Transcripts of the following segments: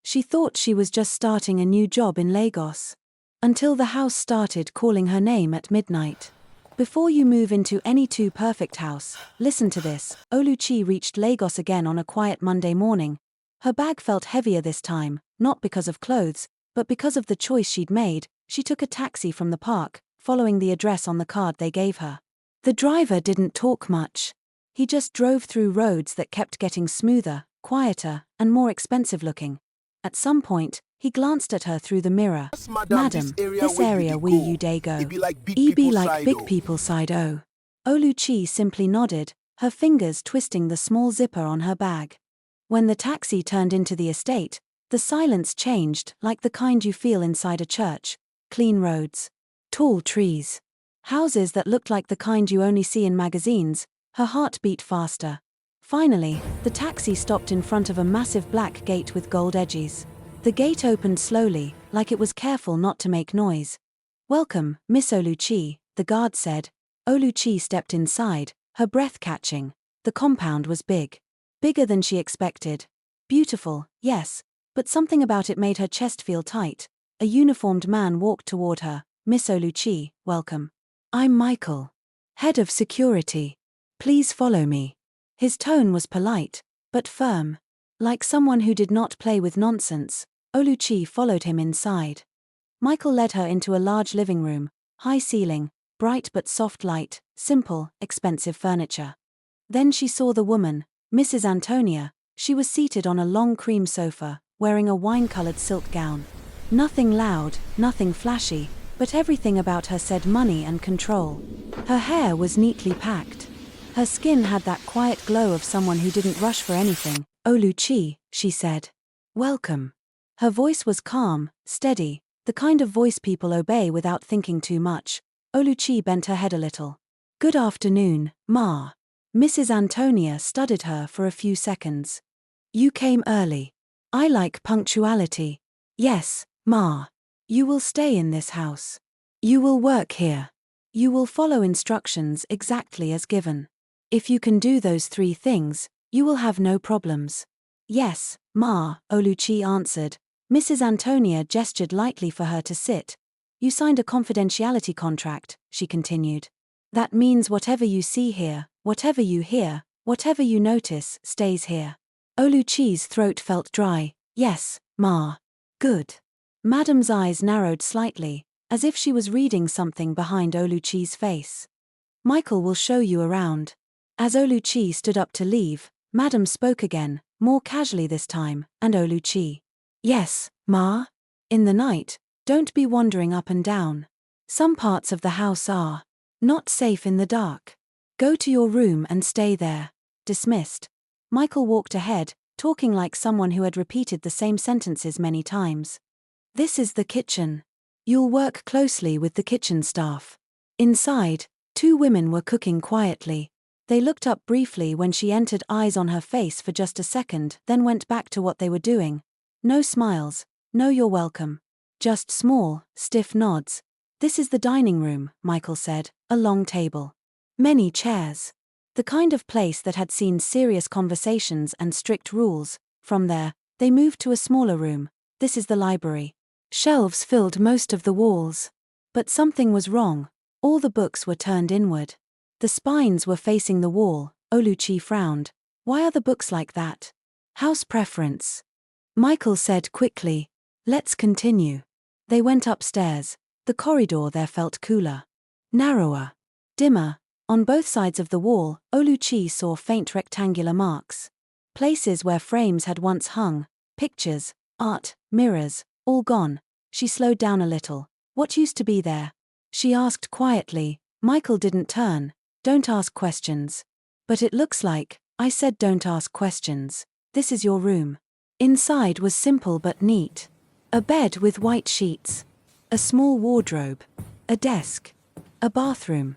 She thought she was just starting a new job in Lagos. Until the house started calling her name at midnight. Before you move into any too perfect house, listen to this. Oluchi reached Lagos again on a quiet Monday morning. Her bag felt heavier this time, not because of clothes, but because of the choice she'd made. She took a taxi from the park, following the address on the card they gave her. The driver didn't talk much. He just drove through roads that kept getting smoother, quieter, and more expensive looking. At some point, he glanced at her through the mirror. Madam, this area where you dey go. E be like big people side oh. Oluchi simply nodded, her fingers twisting the small zipper on her bag. When the taxi turned into the estate, the silence changed, like the kind you feel inside a church. Clean roads. Tall trees. Houses that looked like the kind you only see in magazines. Her heart beat faster. Finally, the taxi stopped in front of a massive black gate with gold edges. The gate opened slowly, like it was careful not to make noise. "Welcome, Miss Oluchi," the guard said. Oluchi stepped inside, her breath catching. The compound was big. Bigger than she expected. Beautiful, yes, but something about it made her chest feel tight. A uniformed man walked toward her. "Miss Oluchi, welcome. I'm Michael. Head of security. Please follow me." His tone was polite, but firm. Like someone who did not play with nonsense, Oluchi followed him inside. Michael led her into a large living room, high ceiling, bright but soft light, simple, expensive furniture. Then she saw the woman, Mrs. Antonia. She was seated on a long cream sofa, wearing a wine-colored silk gown. Nothing loud, nothing flashy, but everything about her said money and control. Her hair was neatly packed. Her skin had that quiet glow of someone who didn't rush for anything. "Oluchi," she said. "Welcome." Her voice was calm, steady, the kind of voice people obey without thinking too much. Oluchi bent her head a little. "Good afternoon, Ma." Mrs. Antonia studied her for a few seconds. "You came early. I like punctuality." "Yes, Ma. You will stay in this house. You will work here. You will follow instructions exactly as given. If you can do those 3 things, you will have no problems." "Yes, Ma," Oluchi answered. Mrs. Antonia gestured lightly for her to sit. "You signed a confidentiality contract," she continued. "That means whatever you see here, whatever you hear, whatever you notice, stays here." Oluchi's throat felt dry. "Yes, Ma." "Good." Madam's eyes narrowed slightly, as if she was reading something behind Oluchi's face. "Michael will show you around." As Oluchi stood up to leave, Madam spoke again, more casually this time, and Oluchi. "Yes, Ma? In the night, don't be wandering up and down. Some parts of the house are not safe in the dark. Go to your room and stay there." Dismissed. Michael walked ahead, talking like someone who had repeated the same sentences many times. "This is the kitchen. You'll work closely with the kitchen staff." Inside, 2 women were cooking quietly. They looked up briefly when she entered, eyes on her face for just a second, then went back to what they were doing. No smiles, no "you're welcome." Just small, stiff nods. "This is the dining room," Michael said, "a long table. Many chairs. The kind of place that had seen serious conversations and strict rules." From there, they moved to a smaller room. "This is the library." Shelves filled most of the walls. But something was wrong. All the books were turned inward. The spines were facing the wall. Oluchi frowned. "Why are the books like that?" "House preference." Michael said quickly. "Let's continue." They went upstairs. The corridor there felt cooler. Narrower. Dimmer. On both sides of the wall, Oluchi saw faint rectangular marks. Places where frames had once hung. Pictures, art, mirrors, all gone. She slowed down a little. "What used to be there?" she asked quietly. Michael didn't turn. "Don't ask questions." "But it looks like," I said, "don't ask questions. This is your room." Inside was simple but neat. A bed with white sheets. A small wardrobe. A desk. A bathroom.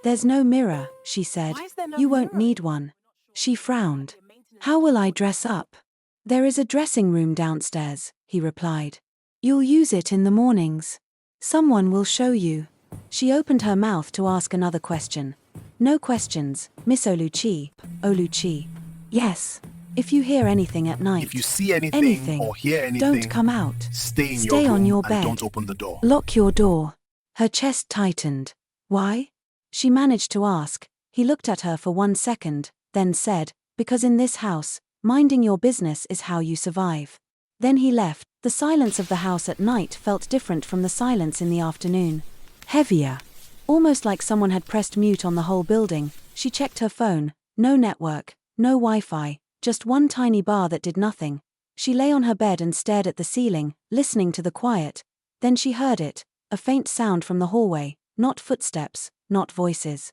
"There's no mirror," she said. "You won't need one." She frowned. "How will I dress up?" "There is a dressing room downstairs," he replied. "You'll use it in the mornings. Someone will show you." She opened her mouth to ask another question. "No questions, Miss Oluchi." "Oluchi." "Yes." If you hear anything at night, If you see anything anything, or hear anything, don't come out. stay in Stay your on room your and bed. don't open the door. Lock your door. Her chest tightened. Why? She managed to ask. He looked at her for 1 second, then said, because in this house, minding your business is how you survive. Then he left. The silence of the house at night felt different from the silence in the afternoon. Heavier. Almost like someone had pressed mute on the whole building. She checked her phone. No network, no Wi-Fi, just one tiny bar that did nothing. She lay on her bed and stared at the ceiling, listening to the quiet. Then she heard it, a faint sound from the hallway, not footsteps, not voices.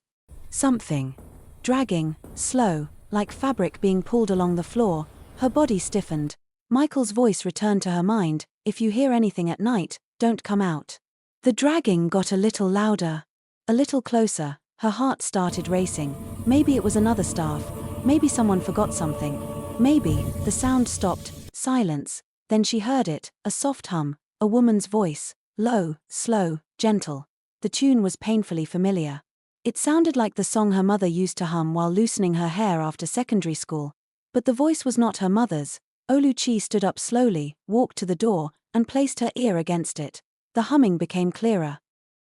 Something. Dragging, slow, like fabric being pulled along the floor. Her body stiffened. Michael's voice returned to her mind, if you hear anything at night, don't come out. The dragging got a little louder. A little closer. Her heart started racing. Maybe it was another staff. Maybe someone forgot something. Maybe. The sound stopped. Silence. Then she heard it, a soft hum, a woman's voice. Low, slow, gentle. The tune was painfully familiar. It sounded like the song her mother used to hum while loosening her hair after secondary school. But the voice was not her mother's. Oluchi stood up slowly, walked to the door, and placed her ear against it. The humming became clearer.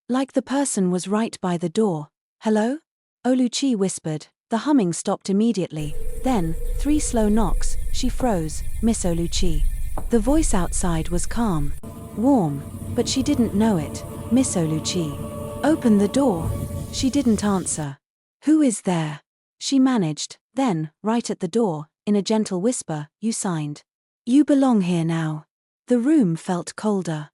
Like the person was right by the door. Hello? Oluchi whispered. The humming stopped immediately. Then, 3 slow knocks. She froze. Miss Oluchi. The voice outside was calm. Warm. But she didn't know it. Miss Oluchi. Open the door. She didn't answer. Who is there? She managed. Then, right at the door, in a gentle whisper, you signed. You belong here now. The room felt colder.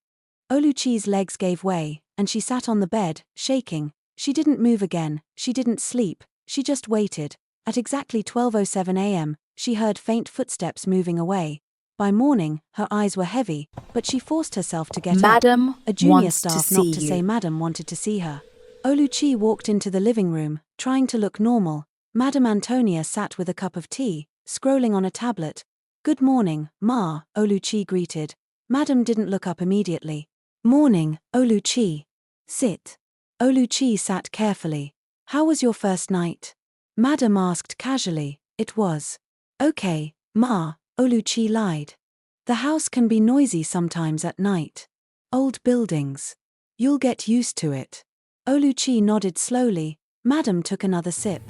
Oluchi's legs gave way, and she sat on the bed, shaking. She didn't move again, she didn't sleep, she just waited. At exactly 12:07 a.m., she heard faint footsteps moving away. By morning, her eyes were heavy, but she forced herself to get Madam up. A junior wants staff to knocked see to you. say Madam wanted to see her. Oluchi walked into the living room, trying to look normal. Madam Antonia sat with a cup of tea, scrolling on a tablet. Good morning, Ma, Oluchi greeted. Madam didn't look up immediately. Morning, Oluchi. Sit. Oluchi sat carefully. How was your first night? Madam asked casually. It was. Okay, Ma, Oluchi lied. The house can be noisy sometimes at night. Old buildings. You'll get used to it. Oluchi nodded slowly. Madam took another sip.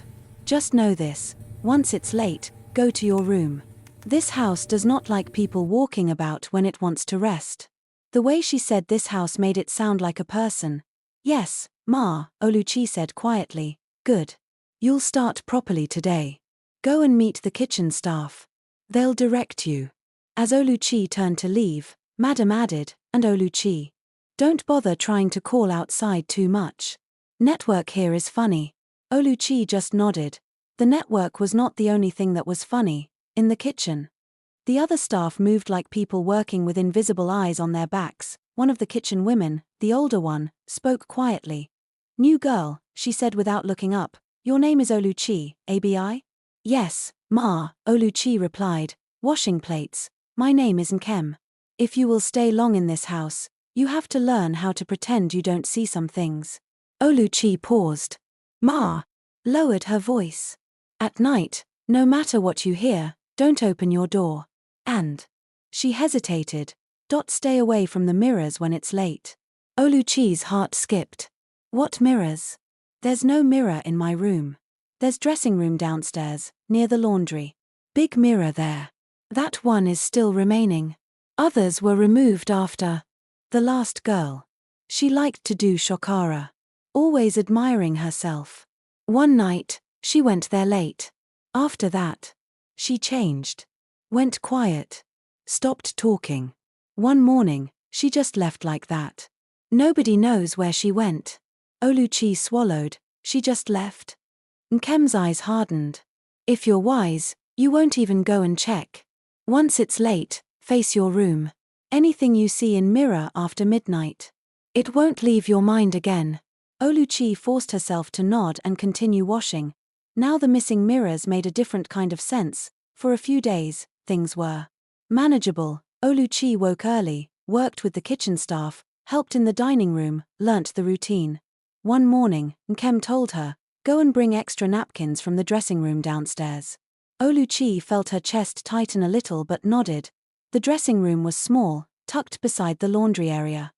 Just know this. Once it's late, go to your room. This house does not like people walking about when it wants to rest. The way she said this house made it sound like a person. Yes, Ma, Oluchi said quietly. Good. You'll start properly today. Go and meet the kitchen staff. They'll direct you. As Oluchi turned to leave, Madam added, and Oluchi. Don't bother trying to call outside too much. Network here is funny. Oluchi just nodded. The network was not the only thing that was funny. In the kitchen. The other staff moved like people working with invisible eyes on their backs. One of the kitchen women, the older one, spoke quietly. New girl, she said without looking up. Your name is Oluchi, ABI? Yes, Ma, Oluchi replied. Washing plates. My name is Nkem. If you will stay long in this house, you have to learn how to pretend you don't see some things. Oluchi paused. Ma lowered her voice. At night, no matter what you hear, don't open your door. And she hesitated. Stay away from the mirrors when it's late. Oluchi's heart skipped. What mirrors? There's no mirror in my room. There's dressing room downstairs, near the laundry. Big mirror there. That one is still remaining. Others were removed after. The last girl. She liked to do shokara. Always admiring herself. One night, she went there late. After that, she changed. Went quiet. Stopped talking. One morning, she just left like that. Nobody knows where she went. Oluchi swallowed. She just left. Nkem's eyes hardened. If you're wise, you won't even go and check. Once it's late, face your room. Anything you see in mirror after midnight. It won't leave your mind again. Oluchi forced herself to nod and continue washing. Now the missing mirrors made a different kind of sense. For a few days, things were manageable. Oluchi woke early, worked with the kitchen staff, helped in the dining room, learnt the routine. One morning, Nkem told her, go and bring extra napkins from the dressing room downstairs. Oluchi felt her chest tighten a little but nodded. The dressing room was small, tucked beside the laundry area.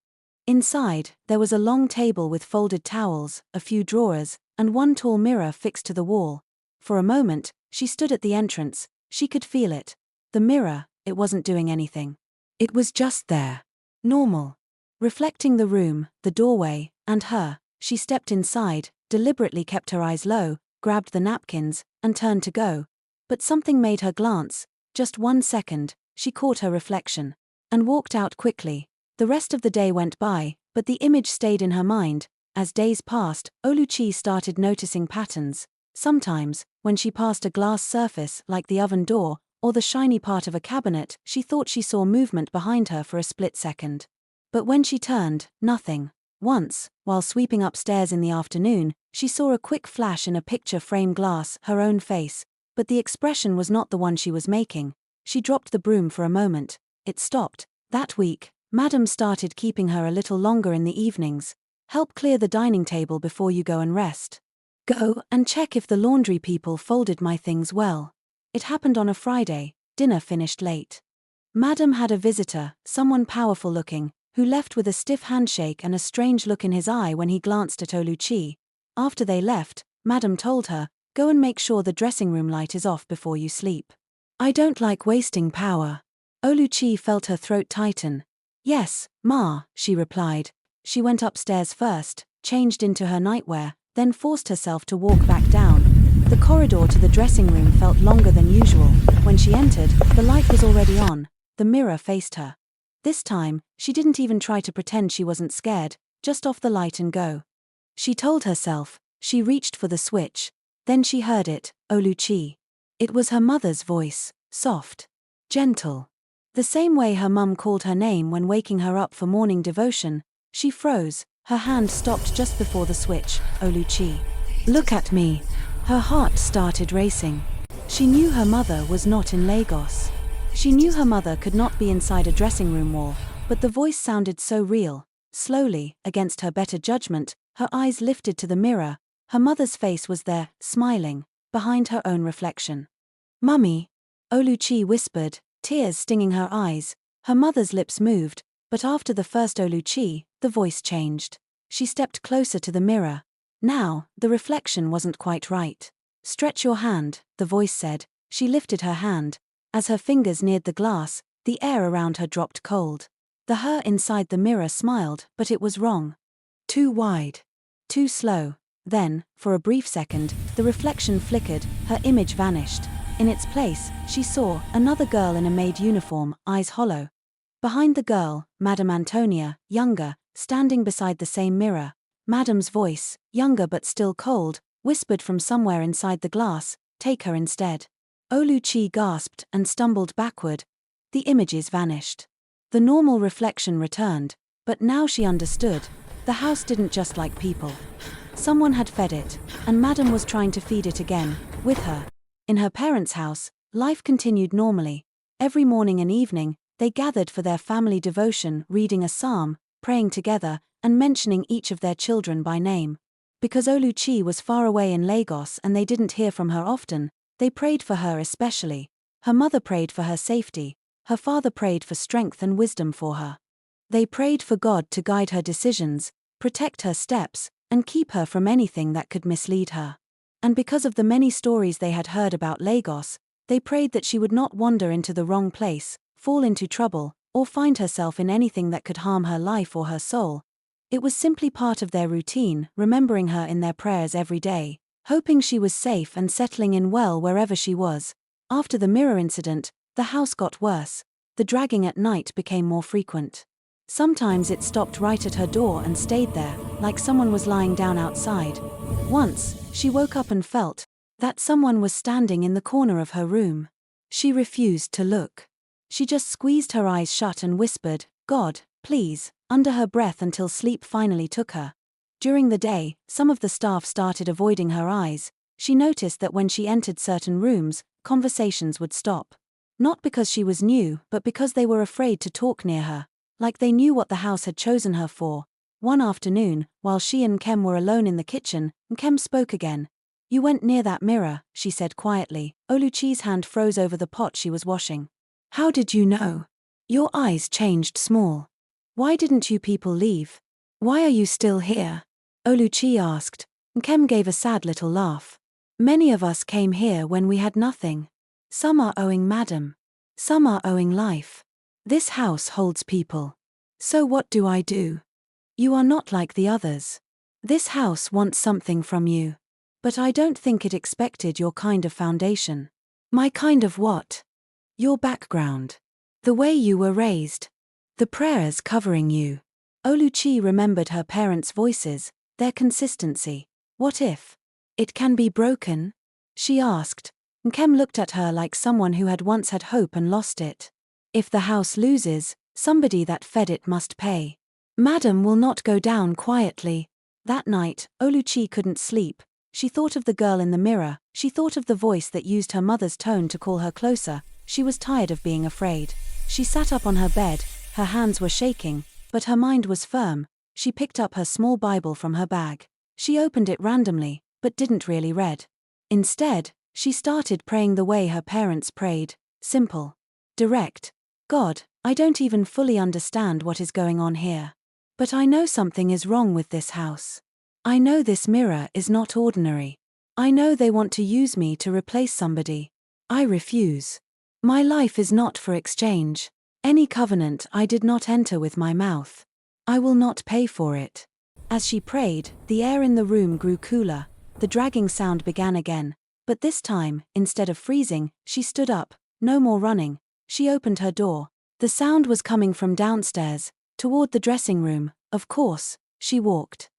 Inside, there was a long table with folded towels, a few drawers, and one tall mirror fixed to the wall. For a moment, she stood at the entrance. She could feel it. The mirror, it wasn't doing anything. It was just there. Normal. Reflecting the room, the doorway, and her, she stepped inside, deliberately kept her eyes low, grabbed the napkins, and turned to go. But something made her glance. Just 1 second, she caught her reflection. And walked out quickly. The rest of the day went by, but the image stayed in her mind. As days passed, Oluchi started noticing patterns. Sometimes, when she passed a glass surface like the oven door, or the shiny part of a cabinet, she thought she saw movement behind her for a split second. But when she turned, nothing. Once, while sweeping upstairs in the afternoon, she saw a quick flash in a picture frame glass, her own face. But the expression was not the one she was making. She dropped the broom for a moment. It stopped. That week, Madam started keeping her a little longer in the evenings. Help clear the dining table before you go and rest. Go and check if the laundry people folded my things well. It happened on a Friday. Dinner finished late. Madam had a visitor, someone powerful looking, who left with a stiff handshake and a strange look in his eye when he glanced at Oluchi. After they left, Madam told her, "Go and make sure the dressing room light is off before you sleep." "I don't like wasting power." Oluchi felt her throat tighten. "Yes, Ma," she replied. She went upstairs first, changed into her nightwear, then forced herself to walk back down. The corridor to the dressing room felt longer than usual. When she entered, the light was already on. The mirror faced her. This time, she didn't even try to pretend she wasn't scared, just off the light and go. She told herself. She reached for the switch. Then she heard it, Oluchi. It was her mother's voice, soft, gentle. The same way her mum called her name when waking her up for morning devotion. She froze, her hand stopped just before the switch. "Oluchi, look at me." Her heart started racing. She knew her mother was not in Lagos. She knew her mother could not be inside a dressing room wall, but the voice sounded so real. Slowly, against her better judgment, her eyes lifted to the mirror. Her mother's face was there, smiling, behind her own reflection. "Mummy," Oluchi whispered, tears stinging her eyes. Her mother's lips moved, but after the first Oluchi, the voice changed. She stepped closer to the mirror. Now, the reflection wasn't quite right. "Stretch your hand," the voice said. She lifted her hand. As her fingers neared the glass, the air around her dropped cold. The her inside the mirror smiled, but it was wrong. Too wide. Too slow. Then, for a brief second, the reflection flickered, her image vanished. In its place, she saw another girl in a maid uniform, eyes hollow. Behind the girl, Madame Antonia, younger, standing beside the same mirror. Madame's voice, younger but still cold, whispered from somewhere inside the glass, "Take her instead." Oluchi gasped and stumbled backward. The images vanished. The normal reflection returned, but now she understood. The house didn't just like people. Someone had fed it, and Madame was trying to feed it again, with her. In her parents' house, life continued normally. Every morning and evening, they gathered for their family devotion, reading a psalm, praying together, and mentioning each of their children by name. Because Oluchi was far away in Lagos and they didn't hear from her often, they prayed for her especially. Her mother prayed for her safety. Her father prayed for strength and wisdom for her. They prayed for God to guide her decisions, protect her steps, and keep her from anything that could mislead her. And because of the many stories they had heard about Lagos, they prayed that she would not wander into the wrong place, fall into trouble, or find herself in anything that could harm her life or her soul. It was simply part of their routine, remembering her in their prayers every day, hoping she was safe and settling in well wherever she was. After the mirror incident, the house got worse. The dragging at night became more frequent. Sometimes it stopped right at her door and stayed there, like someone was lying down outside. Once, she woke up and felt that someone was standing in the corner of her room. She refused to look. She just squeezed her eyes shut and whispered, "God, please," under her breath until sleep finally took her. During the day, some of the staff started avoiding her eyes. She noticed that when she entered certain rooms, conversations would stop. Not because she was new, but because they were afraid to talk near her. Like they knew what the house had chosen her for. One afternoon, while she and Kem were alone in the kitchen, Kem spoke again. You went near that mirror, she said quietly. Oluchi's hand froze over the pot she was washing. How did you know? Your eyes changed small. Why didn't you people leave? Why are you still here? Oluchi asked. Nkem gave a sad little laugh. Many of us came here when we had nothing. Some are owing madam. Some are owing life. This house holds people. So what do I do? You are not like the others. This house wants something from you. But I don't think it expected your kind of foundation. My kind of what? Your background. The way you were raised. The prayers covering you. Oluchi remembered her parents' voices, their consistency. What if it can be broken? She asked. Nkem looked at her like someone who had once had hope and lost it. If the house loses, somebody that fed it must pay. Madam will not go down quietly. That night, Oluchi couldn't sleep. She thought of the girl in the mirror, she thought of the voice that used her mother's tone to call her closer. She was tired of being afraid. She sat up on her bed, her hands were shaking, but her mind was firm. She picked up her small Bible from her bag. She opened it randomly, but didn't really read. Instead, she started praying the way her parents prayed, simple. Direct. God, I don't even fully understand what is going on here. But I know something is wrong with this house. I know this mirror is not ordinary. I know they want to use me to replace somebody. I refuse. My life is not for exchange. Any covenant I did not enter with my mouth. I will not pay for it. As she prayed, the air in the room grew cooler. The dragging sound began again. But this time, instead of freezing, she stood up. No more running. She opened her door. The sound was coming from downstairs, toward the dressing room. Of course, she walked.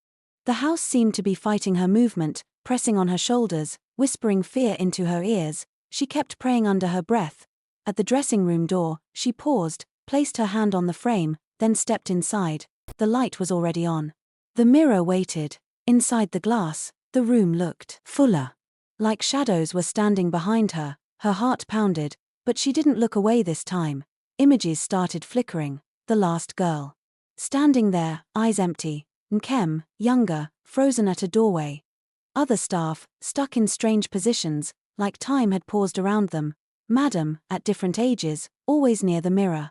The house seemed to be fighting her movement, pressing on her shoulders, whispering fear into her ears. She kept praying under her breath. At the dressing room door, she paused, placed her hand on the frame, then stepped inside. The light was already on. The mirror waited. Inside the glass, the room looked fuller. Like shadows were standing behind her. Her heart pounded, but she didn't look away this time. Images started flickering. The last girl. Standing there, eyes empty. Nkem, younger, frozen at a doorway. Other staff, stuck in strange positions, like time had paused around them. Madam, at different ages, always near the mirror.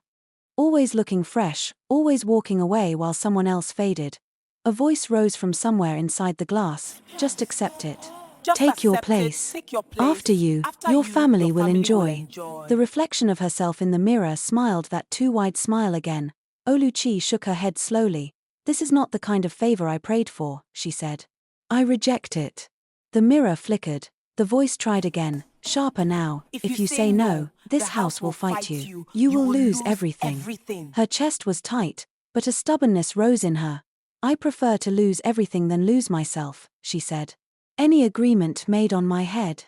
Always looking fresh, always walking away while someone else faded. A voice rose from somewhere inside the glass. Just accept it. Take your place. After you, your family will enjoy. The reflection of herself in the mirror smiled that too wide smile again. Oluchi shook her head slowly. This is not the kind of favor I prayed for, she said. I reject it. The mirror flickered. The voice tried again, sharper now. If you say no, this house will fight you. You will lose everything. Her chest was tight, but a stubbornness rose in her. I prefer to lose everything than lose myself, she said. Any agreement made on my head.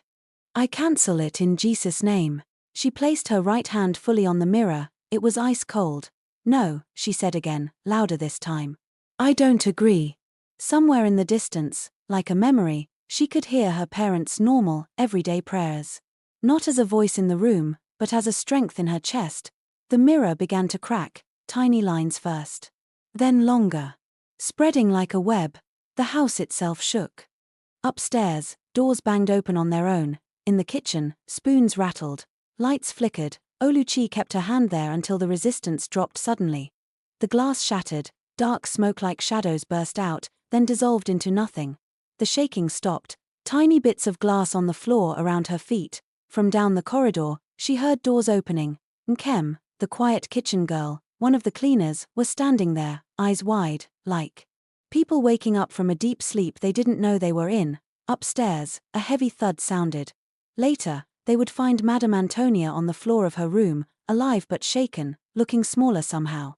I cancel it in Jesus' name. She placed her right hand fully on the mirror. It was ice cold. No, she said again, louder this time. I don't agree. Somewhere in the distance, like a memory, she could hear her parents' normal, everyday prayers. Not as a voice in the room, but as a strength in her chest. The mirror began to crack, tiny lines first. Then longer. Spreading like a web, the house itself shook. Upstairs, doors banged open on their own. In the kitchen, spoons rattled. Lights flickered. Oluchi kept her hand there until the resistance dropped suddenly. The glass shattered. Dark smoke-like shadows burst out, then dissolved into nothing. The shaking stopped. Tiny bits of glass on the floor around her feet. From down the corridor, she heard doors opening. Nkem, the quiet kitchen girl, one of the cleaners, was standing there, eyes wide, like people waking up from a deep sleep they didn't know they were in. Upstairs, a heavy thud sounded. Later, they would find Madame Antonia on the floor of her room, alive but shaken, looking smaller somehow.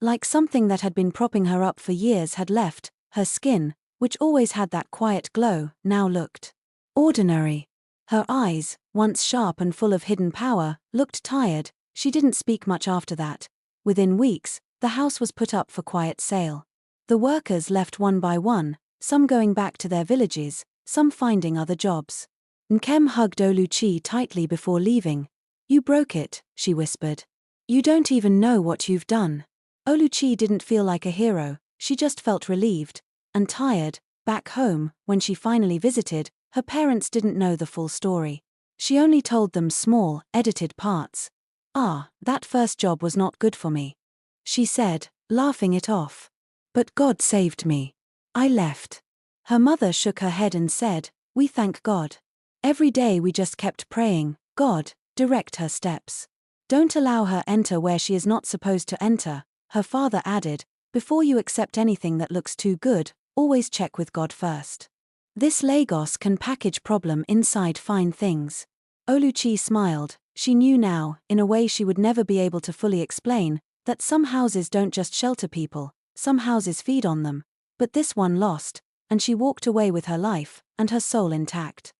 Like something that had been propping her up for years had left. Her skin, which always had that quiet glow, now looked ordinary. Her eyes, once sharp and full of hidden power, looked tired. She didn't speak much after that. Within weeks, the house was put up for quiet sale. The workers left one by one, some going back to their villages, some finding other jobs. Nkem hugged Oluchi tightly before leaving. You broke it, she whispered. You don't even know what you've done. Oluchi didn't feel like a hero, she just felt relieved. And tired. Back home, when she finally visited, Her parents didn't know the full story. She only told them small, edited parts. That first job was not good for me, she said, laughing it off. But God saved me. I left. Her mother shook her head and said, we thank God. Every day we just kept praying, God, direct her steps. Don't allow her enter where she is not supposed to enter, her father added. Before you accept anything that looks too good, always check with God first. This Lagos can package problem inside fine things. Oluchi smiled. She knew now, in a way she would never be able to fully explain, that some houses don't just shelter people, some houses feed on them. But this one lost, and she walked away with her life and her soul intact.